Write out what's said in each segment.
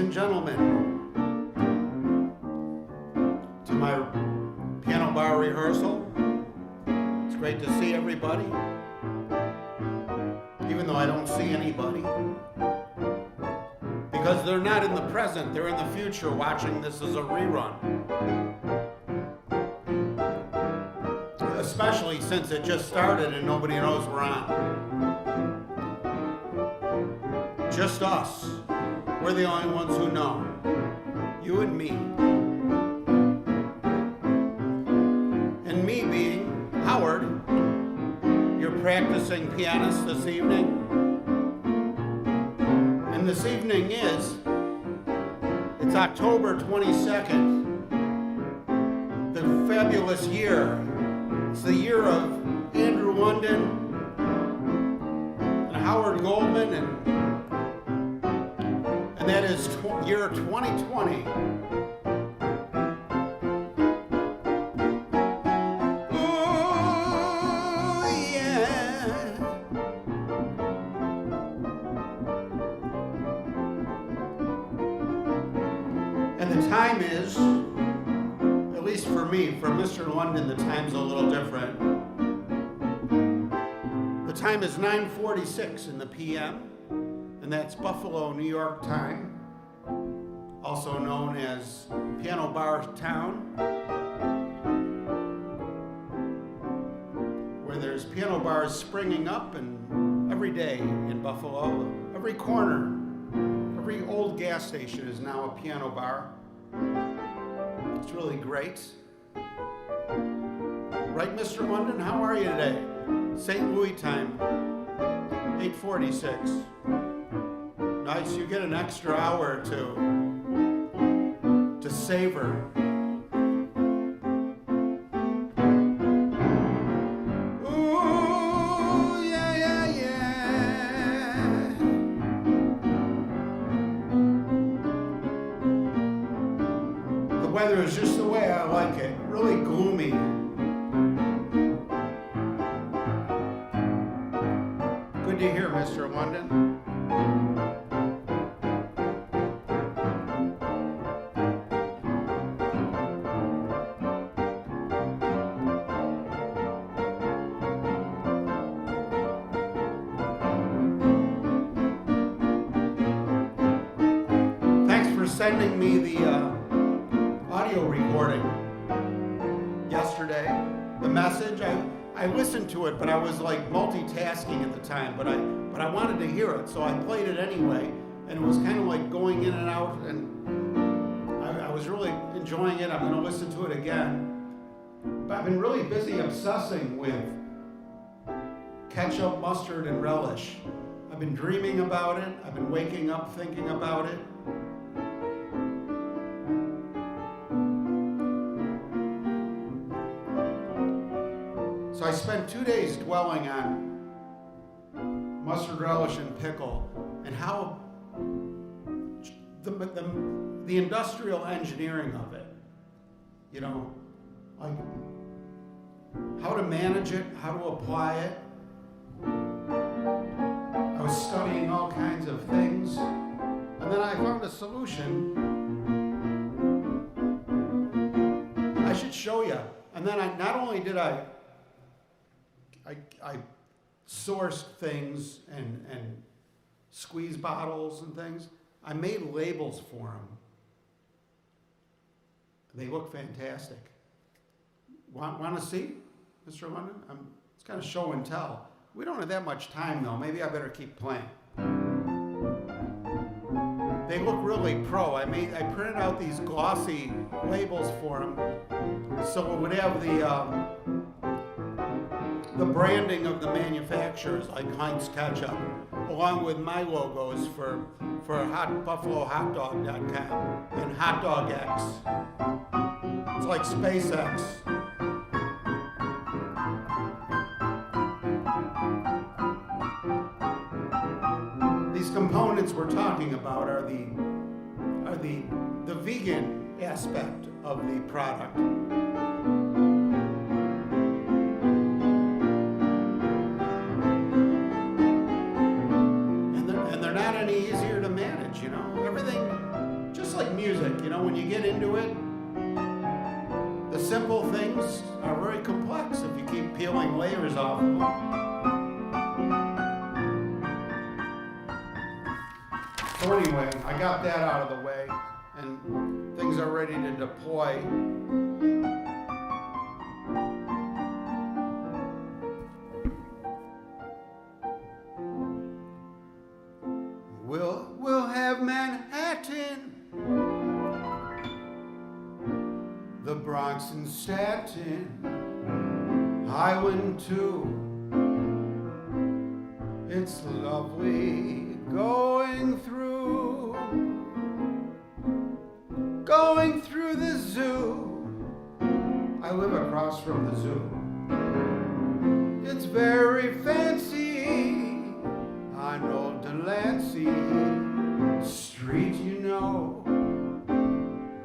and gentlemen, to my piano bar rehearsal. It's great to see everybody, even though I don't see anybody, because they're not in the present, they're in the future watching this as a rerun. Especially since it just started and nobody knows we're on. Just us. We're the only ones who know. You and me. And me being Howard, your practicing pianist this evening. And this evening it's October 22nd, the fabulous year. It's the year of Andrew London and Howard Goldman, and that is year 2020. Ooh, yeah. And the time is, at least for me, for Mr. London, the time's a little different. The time is 9:46 in the p.m., and that's Buffalo, New York time, also known as Piano Bar Town, where there's piano bars springing up and every day in Buffalo. Every corner, every old gas station is now a piano bar. It's really great. Right, Mr. London? How are you today? St. Louis time, 8:46. Nice, you get an extra hour or two to savor. Ooh, yeah, yeah, yeah. The weather is just the way I like it, really gloomy. Good to hear, Mr. London. Thanks for sending me the audio recording yesterday. The message, I listened to it, but I was like multitasking at the time, but I wanted to hear it, so I played it anyway, and it was kind of like going in and out, and I was really enjoying it. I'm going to listen to it again. But I've been really busy obsessing with ketchup, mustard, and relish. I've been dreaming about it. I've been waking up thinking about it. So I spent 2 days dwelling on mustard, relish, and pickle, and how the industrial engineering of it, you know, like how to manage it, how to apply it. I was studying all kinds of things, and then I found a solution. I should show you. And then not only did I sourced things and squeeze bottles and things. I made labels for them. They look fantastic. Want to see, Mr. London? It's kind of show and tell. We don't have that much time though. Maybe I better keep playing. They look really pro. I printed out these glossy labels for them, so it would have the branding of the manufacturers, like Heinz Ketchup, along with my logos for BuffaloHotDog.com and Hot Dog X. It's like SpaceX. These components we're talking about are the vegan aspect of the product. And they're not any easier to manage, you know. Everything you get into it, the simple things are very complex if you keep peeling layers off of them. So anyway, I got that out of the way, and things are ready to deploy. We'll have Manhattan, the Bronx and Staten, Highland too. It's lovely going through the zoo. I live across from the zoo. It's very fancy on old Delancey Street, you know.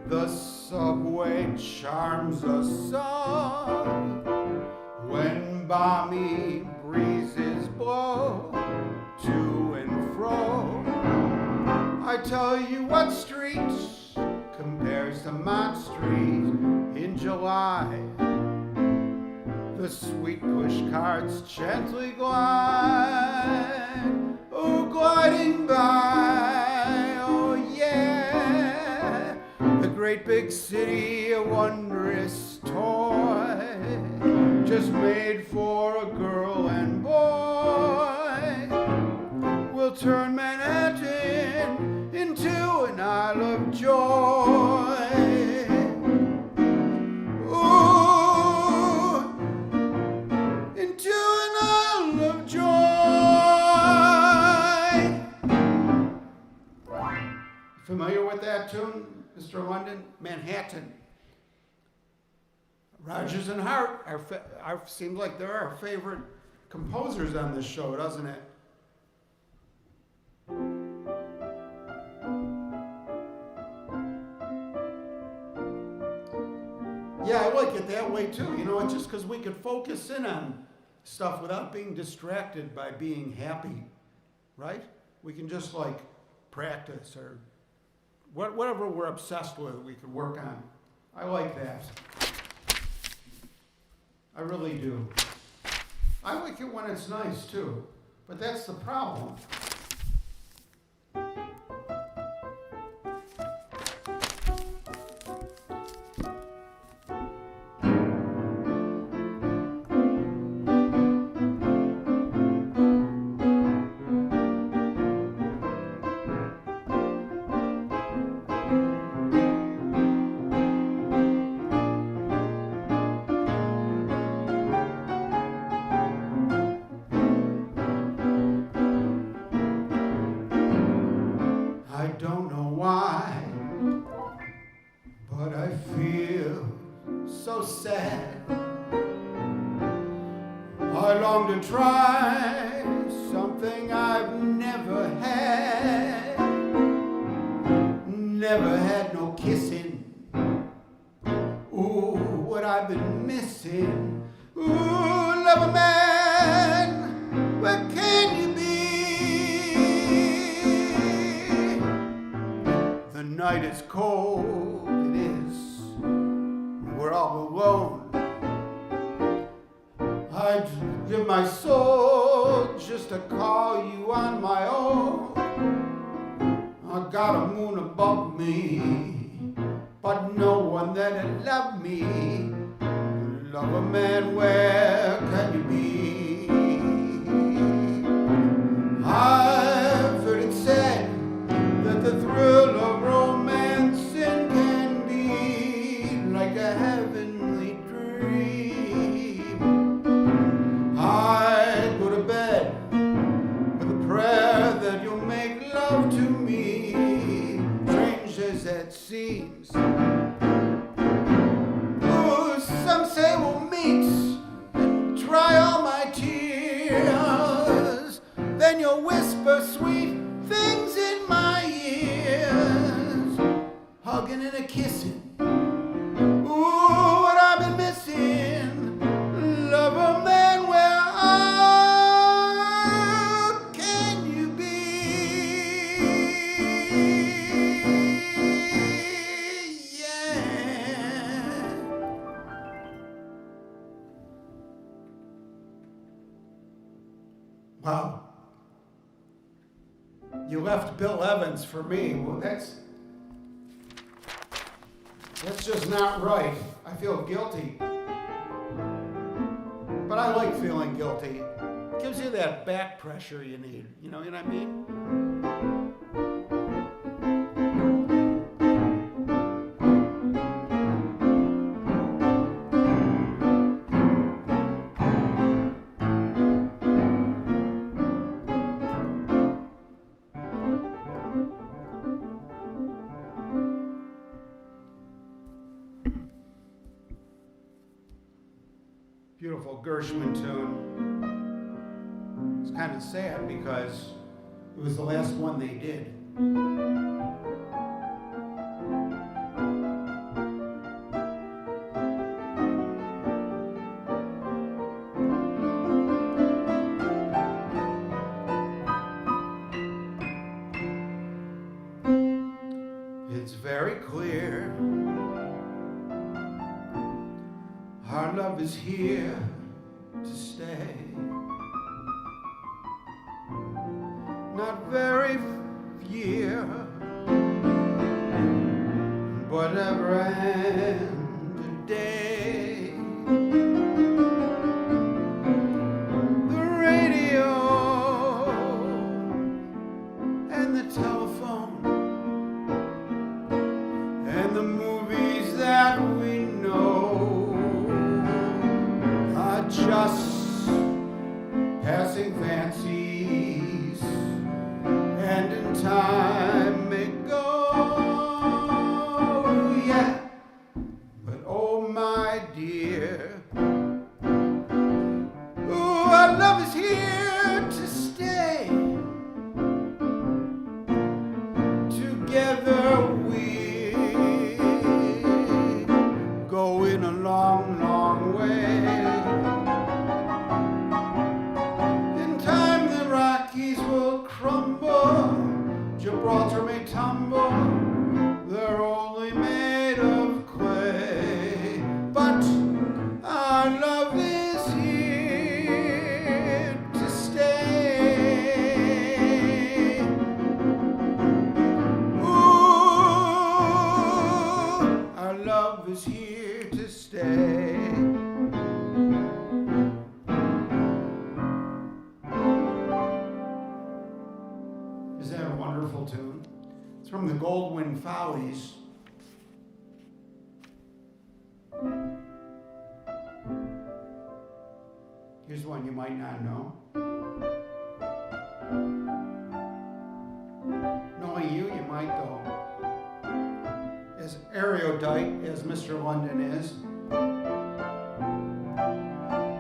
The subway charms us all when balmy breezes blow to and fro. I tell you what street compares to Mott Street in July. The sweet push carts gently glide, oh, gliding by, oh yeah. The great big city, a wondrous toy, just made for a girl and boy. We'll turn Manhattan into an Isle of Joy. Ooh, into an Isle of Joy. Familiar with that tune, Mr. London? Manhattan. Rodgers and Hart seems like they're our favorite composers on this show, doesn't it? Yeah, I like it that way too. You know, it's just because we could focus in on stuff without being distracted by being happy, right? We can just like practice or whatever we're obsessed with, we could work on. I like that. I really do. I like it when it's nice too, but that's the problem. I don't know why, but I feel so sad. I long to try something I've never had. Never had no kissing. Ooh, what I've been missing. Ooh, love a man, where can you be? The night is cold, it is. We're all alone. I'd give my soul just to call you on my own. I got a moon above me, but no one that'd love me. Love a man, where can you be? I've heard it said that the thrill of romancing can be like a heavenly dream. I go to bed with a prayer that you'll make love to me, strange as that seems. Oh, some say we'll meet and dry all my tears. Then you'll whisper sweet things in my ears, hugging and a kissing. Ooh, what I've been missing. Love a man, where can you be? Wow. You left Bill Evans for me. Well, that's just not right. I feel guilty. But I like feeling guilty. It gives you that back pressure you need. You know what I mean? Beautiful Gershwin tune. It's kind of sad because it was the last one they did. It's very clear our love is here to stay. Not very year, but ever and a day. The radio and the telephone and the movies that we know just passing fancies, and in time may go, yeah. But oh my dear, ooh, our love is here to stay. Together we go in a long, long way. Gibraltar may tumble, they're only made of clay, but our love is here to stay. Ooh, our love is here to stay. Tune. It's from the Goldman Follies. Here's one you might not know. Knowing you might go. As erudite as Mr. London is.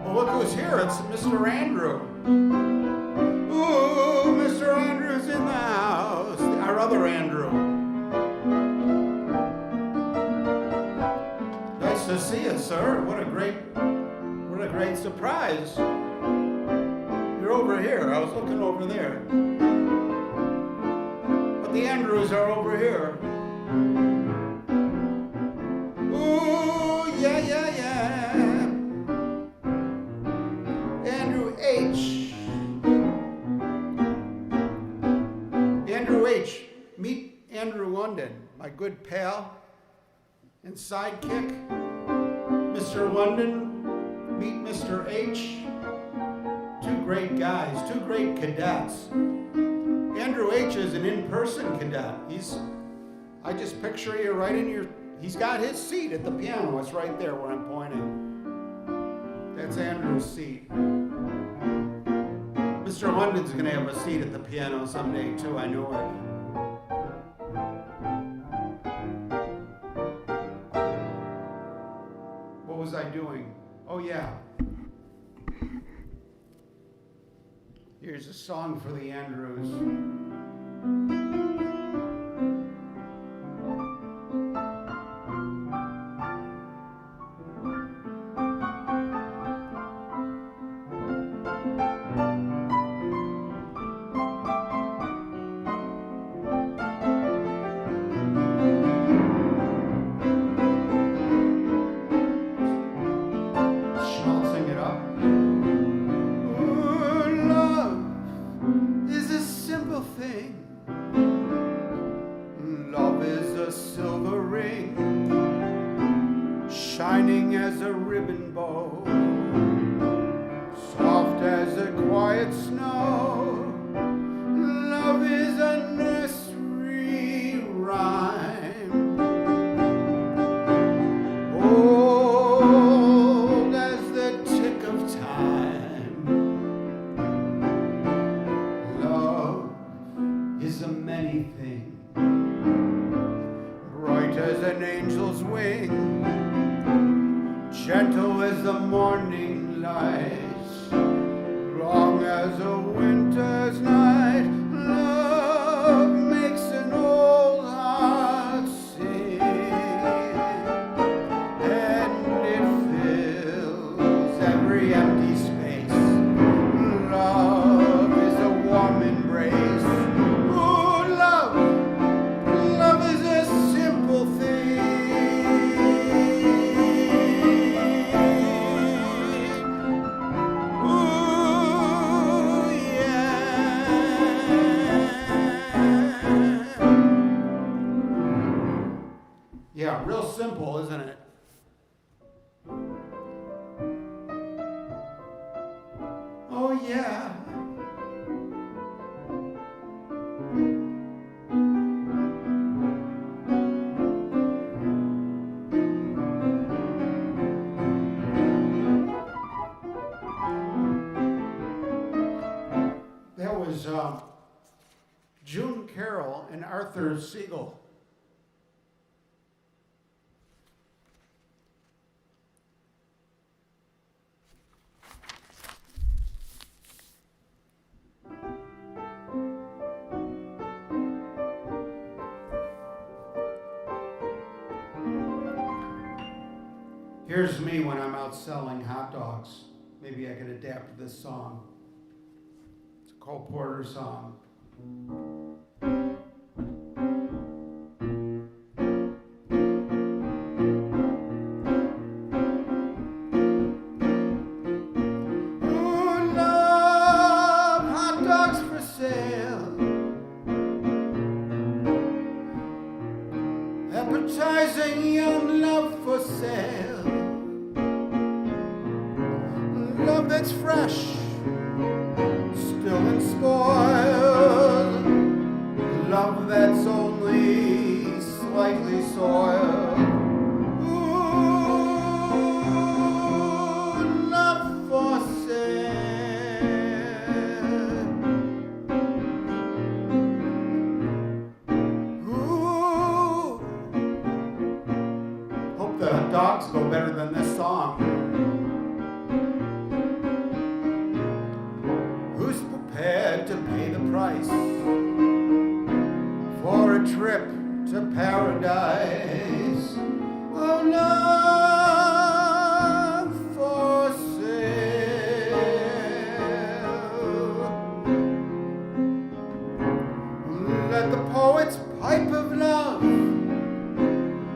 Well, look who's here. It's Mr. Andrew. Ooh, Mr. Andrew's in the house. Our other Andrew. Nice to see you, sir. What a great surprise. You're over here. I was looking over there. But the Andrews are over here. Ooh, yeah, yeah, yeah. Andrew H. Andrew H. Meet Andrew London, my good pal and sidekick. Mr. London, meet Mr. H. Two great guys, two great cadets. Andrew H. is an in-person cadet. I just picture you right in your, he's got his seat at the piano. It's right there where I'm pointing. That's Andrew's seat. Mr. London's going to have a seat at the piano someday, too. I know it. What was I doing? Oh, yeah. Here's a song for the Andrews. Schmaltzing it up. Ooh, love. a ribbon bow, soft as a quiet snow. Love is a nursery rhyme, old as the tick of time. Love is a many thing, bright as an angel's wing, gentle as the morning light, long as a winter's night. Love makes an old heart sing, and it fills every empty space. Love is a warm embrace. Oh, love is a simple thing. Ooh, yeah, real simple, isn't it? Oh, yeah. That was June Carroll and Arthur Siegel. Here's me when I'm out selling hot dogs. Maybe I could adapt this song. It's a Cole Porter song. Oh, love, hot dogs for sale. Appetizing young love for sale. Love that's fresh, still unspoiled. Love that's only slightly soiled. Ooh, love for sale. Ooh, hope the dogs go better than this song. To pay the price for a trip to paradise. Oh, love for sale. Let the poets pipe of love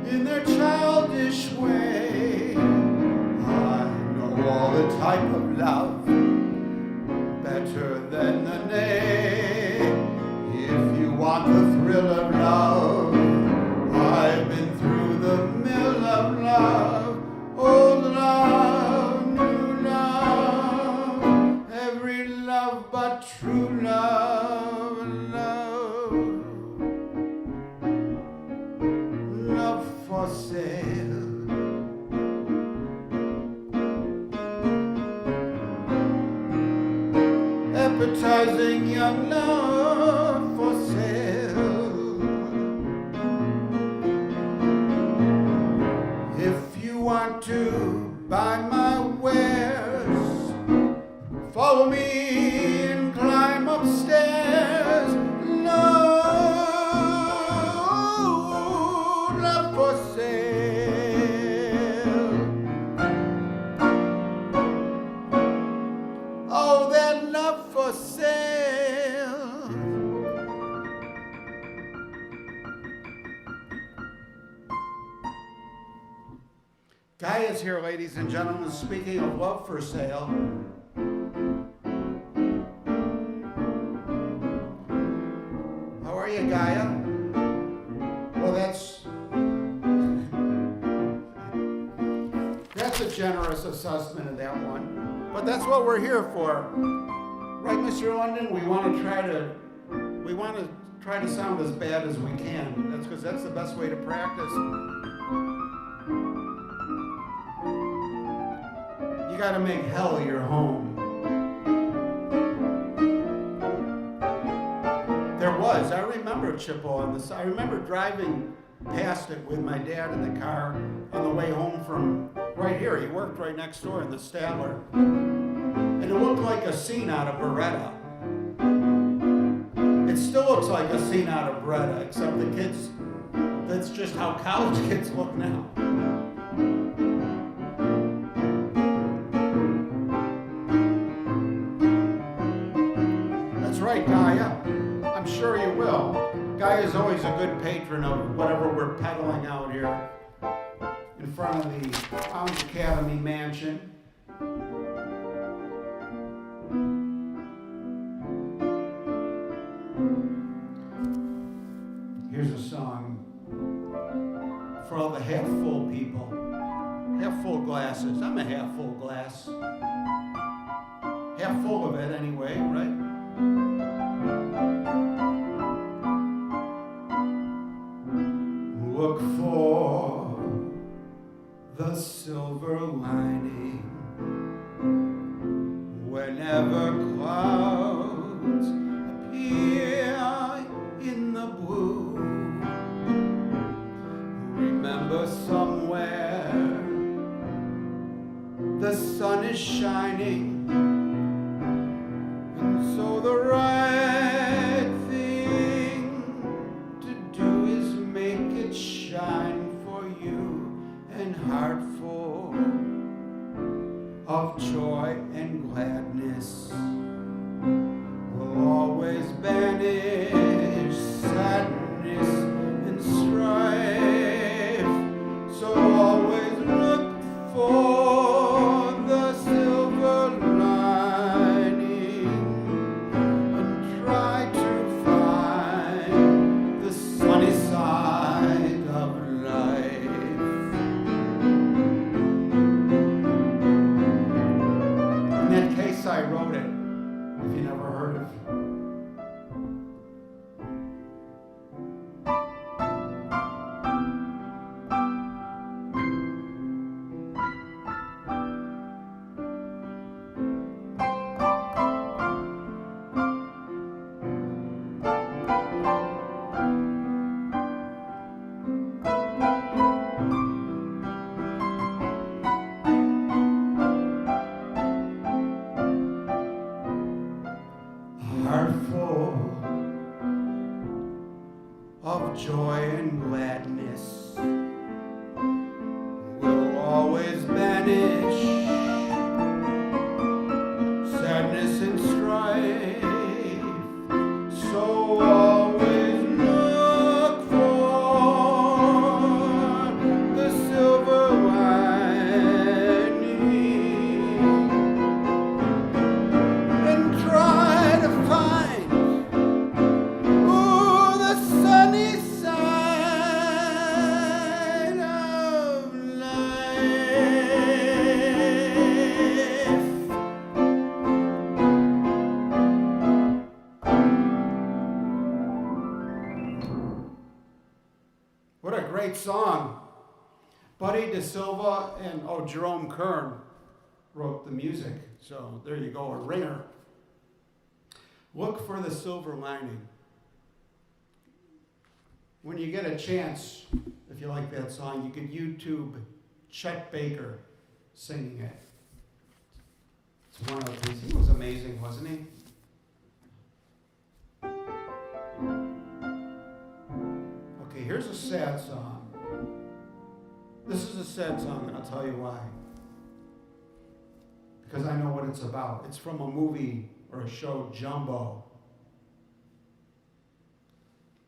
in their childish way. I know all the type of love better than the name. If you want the thrill of love, I've been through the mill of love. Old love, new love, every love but true love. Love for sale. Appetizing young love for sale. If you want to buy my wares, follow me and climb upstairs. Love for sale. Oh, that love for sale. Guy is here, ladies and gentlemen, speaking of love for sale. How are you, Gaia? Well, that's a generous assessment of that one. But that's what we're here for. Right, Mr. London? We want to try to sound as bad as we can. That's because that's the best way to practice. You got to make hell your home. I remember Chippewa on this. I remember driving past it with my dad in the car on the way home from right here. He worked right next door in the Statler. And it looked like a scene out of Beretta. It still looks like a scene out of Beretta, except the kids, that's just how college kids look now. That's right, Gaia. I'm sure you will. Guy is always a good patron of whatever we're peddling out here in front of the Founds Academy mansion. Here's a song for all the half-full people. Half-full glasses. I'm a half-full glass. Half full of it anyway, right? Look for the silver lining whenever clouds appear in the blue. Remember somewhere the sun is shining, and so the right thing to do is make it shine for you, and heart full of joy and gladness will always banish sadness and strife. So always look for the silver lining and try to find the sunny side of life. In that case, I wrote it, if you never heard of it. Heart full of joy and gladness will always banish sadness and strife. So always look for the silver lining and try to find, ooh, the sunny side of life. What a great song. Buddy DeSilva and Jerome Kern wrote the music. So there you go, a ringer. Look for the silver lining. When you get a chance, if you like that song, you could YouTube Chet Baker singing it. It's one of these. He was amazing, wasn't he? Okay, here's a sad song. This is a sad song, and I'll tell you why. Because I know what it's about. It's from a movie or a show, Jumbo.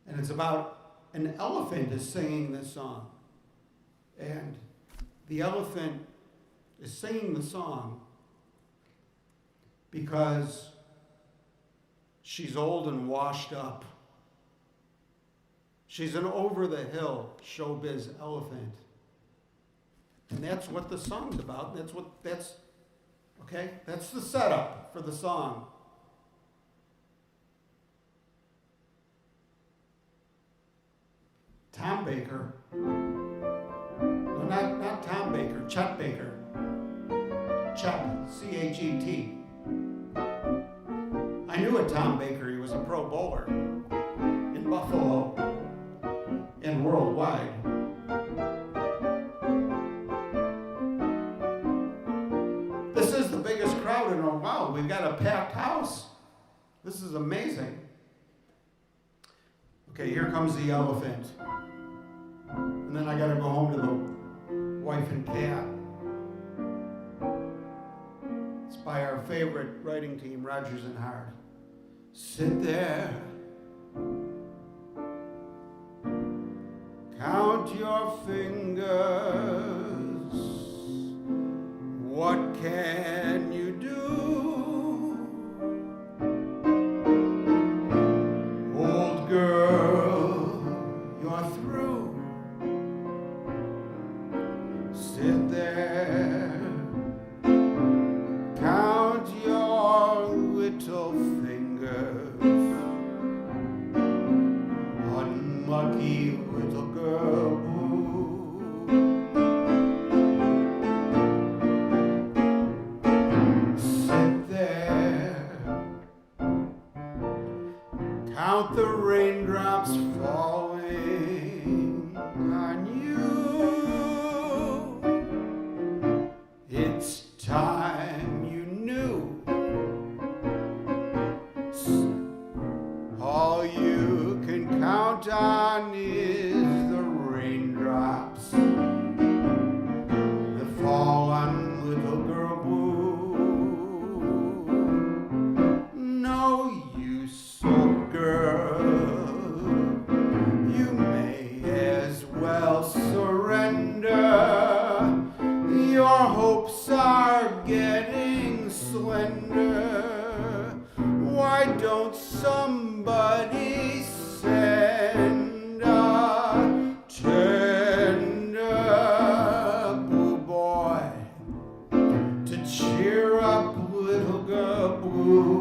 And it's about an elephant is singing this song. And the elephant is singing the song because she's old and washed up. She's an over-the-hill showbiz elephant. And that's what the song's about. That's the setup for the song. Tom Baker. No, not Tom Baker, Chet Baker. Chet, C-H-E-T. I knew a Tom Baker. He was a pro bowler in Buffalo and worldwide. This is the biggest crowd in a while. We've got a packed house. This is amazing. Okay, here comes the elephant. And then I got to go home to the wife and cat. It's by our favorite writing team, Rogers and Hart. Sit there. Count your fingers. What can you do? Old girl, you're through. Sit there. Count your little fingers. Unlucky little girl. Sit there. Count the raindrops falling on you. It's time you knew. All you can count on is the raindrops that fall on little girl blue. No use, old girl, you may as well surrender. Your hopes are getting slender. Why don't somebody send a tender blue boy to cheer up little girl blue?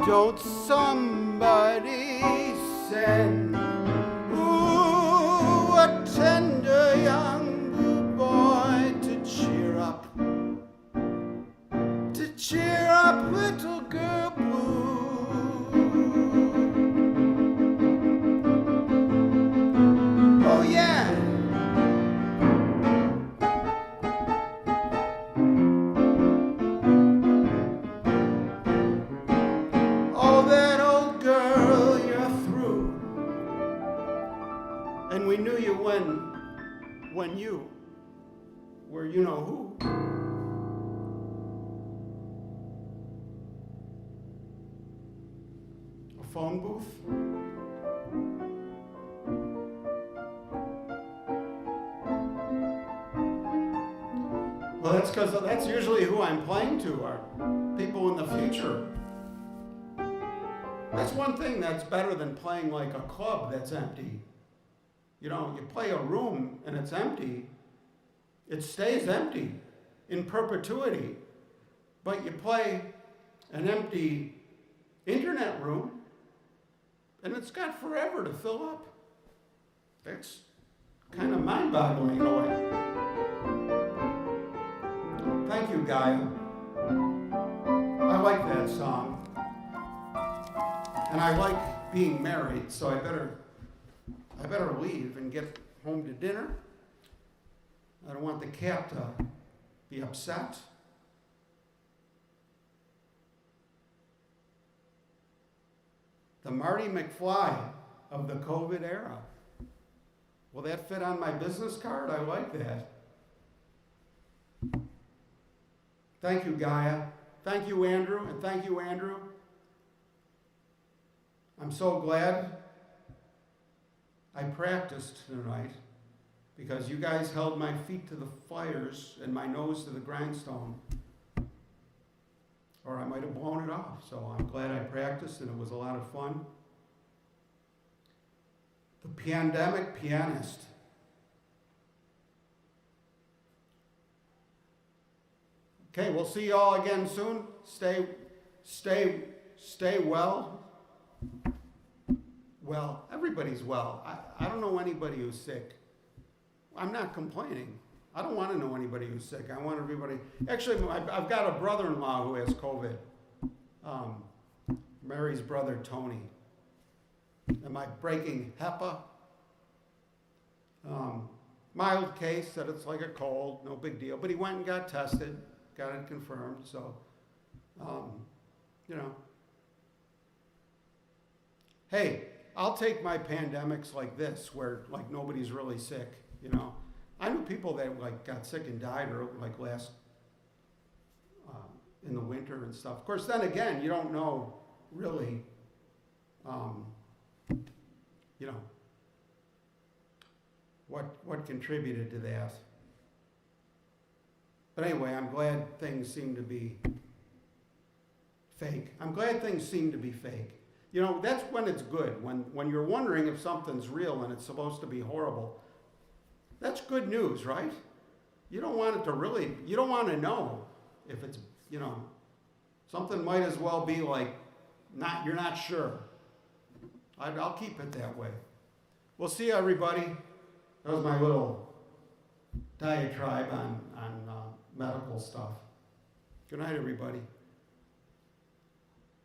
Don't somebody send a tender young blue boy to cheer up little girl blue? Oh yeah. And we knew you when you were you know who. A phone booth? Well, that's because that's usually who I'm playing to, are people in the future. That's one thing that's better than playing like a club that's empty. You know, you play a room and it's empty, it stays empty in perpetuity. But you play an empty internet room, and it's got forever to fill up. That's kind of mind-boggling in a way. Thank you, Gaia. I like that song. And I like being married, so I better leave and get home to dinner. I don't want the cat to be upset. The Marty McFly of the COVID era. Will that fit on my business card? I like that. Thank you, Gaia. Thank you, Andrew, and thank you, Andrew. I'm so glad I practiced tonight because you guys held my feet to the fires and my nose to the grindstone, or I might have blown it off. So I'm glad I practiced and it was a lot of fun. The pandemic pianist. Okay, we'll see you all again soon. Stay well. Well, everybody's well. I don't know anybody who's sick. I'm not complaining. I don't want to know anybody who's sick. I want everybody. Actually, I've got a brother-in-law who has COVID. Mary's brother, Tony. Am I breaking HEPA? Mild case, said it's like a cold, no big deal. But he went and got tested, got it confirmed. So, you know. Hey, I'll take my pandemics like this, where like nobody's really sick, you know. I knew people that like got sick and died or like last in the winter and stuff. Of course, then again, you don't know really, you know, what contributed to that. But anyway, I'm glad things seem to be fake. I'm glad things seem to be fake. You know, that's when it's good. When you're wondering if something's real and it's supposed to be horrible. That's good news, right? You don't want it to really, you don't want to know if it's, you know, something might as well be like, you're not sure. I'll keep it that way. We'll see everybody. That was my little diatribe on medical stuff. Good night, everybody.